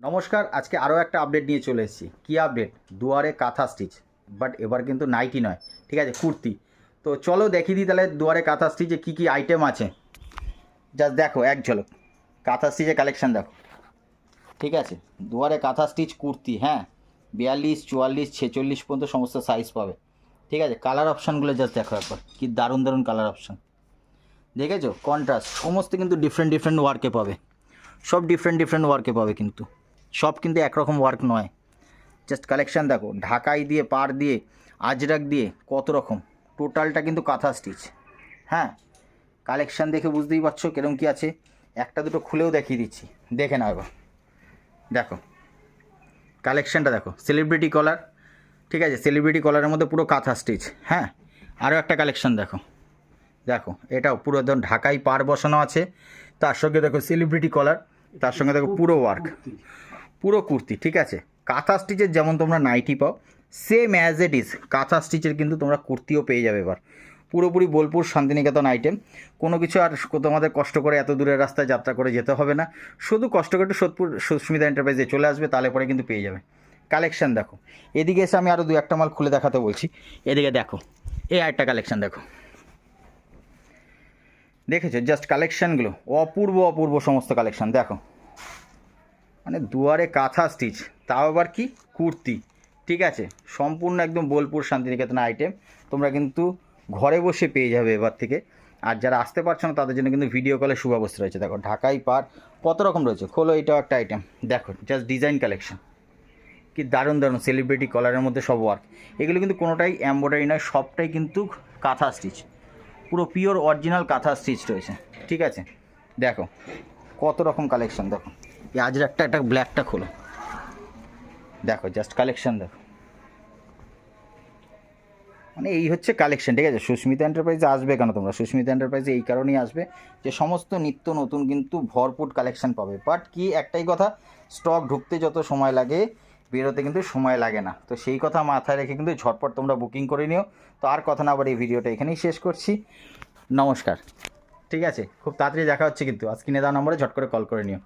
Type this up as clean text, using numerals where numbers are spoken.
নমস্কার, আজকে আরও একটা আপডেট নিয়ে চলে এসেছি। কী আপডেট? দুয়ারে কাঁথা স্টিচ, বাট এবার কিন্তু নাইটি নয়, ঠিক আছে, কুর্তি। তো চলো দেখিয়ে দিই তাহলে দুয়ারে কাঁথা স্টিচে কী কী আইটেম আছে। জাস্ট দেখো এক ঝলক কাঁথা স্টিচের কালেকশান দেখো, ঠিক আছে। দুয়ারে কাঁথা স্টিচ কুর্তি, হ্যাঁ, 42, 44, 46 পর্যন্ত সমস্ত সাইজ পাবে, ঠিক আছে। কালার অপশানগুলো জাস্ট দেখো একবার, কি দারুণ দারুণ কালার অপশান দেখেছো। কন্ট্রাস্ট সমস্ত কিন্তু ডিফারেন্ট ডিফারেন্ট ওয়ার্কে পাবে, সব ডিফারেন্ট ডিফারেন্ট ওয়ার্কে পাবে, কিন্তু সব কিন্তু একরকম ওয়ার্ক নয়। জাস্ট কালেকশান দেখো, ঢাকাই দিয়ে, পাড় দিয়ে, আজরাক দিয়ে, কত রকম, টোটালটা কিন্তু কাঁথা স্টিচ। হ্যাঁ, কালেকশান দেখে বুঝতেই পারছো কিরম কী আছে। একটা দুটো খুলেও দেখিয়ে দিচ্ছি, দেখে নাও এবার। দেখো কালেকশানটা দেখো, সেলিব্রিটি কলার, ঠিক আছে, সেলিব্রিটি কলারের মধ্যে পুরো কাঁথা স্টিচ। হ্যাঁ, আরও একটা কালেকশান দেখো, দেখো এটাও পুরো একদম ঢাকাই পাড় বসানো আছে, তার সঙ্গে দেখো সেলিব্রিটি কলার, তার সঙ্গে দেখো পুরো ওয়ার্ক, পুরো কুর্তি, ঠিক আছে। কাঁথা স্টিচের যেমন তোমরা নাইটি পাও, সেম অ্যাজ ইট ইজ কাঁথা স্টিচের কিন্তু তোমরা কুর্তিও পেয়ে যাবে এবার। পুরোপুরি বোলপুর শান্তিনিকেতন আইটেম, কোনো কিছু আর তোমাদের কষ্ট করে এত দূরের রাস্তায় যাত্রা করে যেতে হবে না, শুধু কষ্ট করে একটু সোদপুর সুস্মিতা এন্টারপ্রাইজে চলে আসবে, তাহলে পরে কিন্তু পেয়ে যাবে। কালেকশান দেখো, এদিকে এসে আমি আরও দু একটা মাল খুলে দেখাতে বলছি। এদিকে দেখো, এই আরেকটা কালেকশান দেখো, দেখেছো জাস্ট কালেকশানগুলো, অপূর্ব অপূর্ব সমস্ত কালেকশান দেখো। মানে দুয়ারে কাঁথা স্টিচ, তাও আবার কি কুর্তি, ঠিক আছে, সম্পূর্ণ একদম বোলপুর শান্তিনিকেতন আইটেম। তোমরা কিন্তু ঘরে বসে পেয়ে যাবে এবার থেকে। আর যারা আসতে পারছো না তাদের জন্য কিন্তু ভিডিও কলে সুব্যবস্থা রয়েছে। দেখো ঢাকাই পার কত রকম রয়েছে, খোলো, এটাও একটা আইটেম দেখো, জাস্ট ডিজাইন কালেকশন, কি দারুণ দারুণ সেলিব্রিটি কলারের মধ্যে সব ওয়ার্ক। এগুলো কিন্তু কোনোটাই এমব্রয়ডারি নয়, সবটাই কিন্তু কাঁথা স্টিচ, পুরো পিওর অরিজিনাল কাঁথা স্টিচ রয়েছে, ঠিক আছে। দেখো কত রকম কালেকশন দেখো, এই আজের একটা ব্ল্যাকটা খোলো, দেখো জাস্ট কালেকশন দেখো। মানে এই হচ্ছে কালেকশন, ঠিক আছে। সুস্মিতা এন্টারপ্রাইজে আসবে কেন তোমরা? সুস্মিতা এন্টারপ্রাইজে এই কারণেই আসবে যে সমস্ত নিত্য নতুন কিন্তু ভরপুর কালেকশন পাবে। বাট কি একটাই কথা, স্টক ঢুকতে যত সময় লাগে বেরোতে কিন্তু সময় লাগে না। তো সেই কথা মাথায় রেখে কিন্তু ঝটপট তোমরা বুকিং করে নিও। তো আর কথা না, আবার এই ভিডিওটা এখানেই শেষ করছি। নমস্কার, ঠিক আছে, খুব তাড়াতাড়ি দেখা হচ্ছে কিন্তু। আজ কিনে দেওয়া নম্বরে ঝট করে কল করে নিও।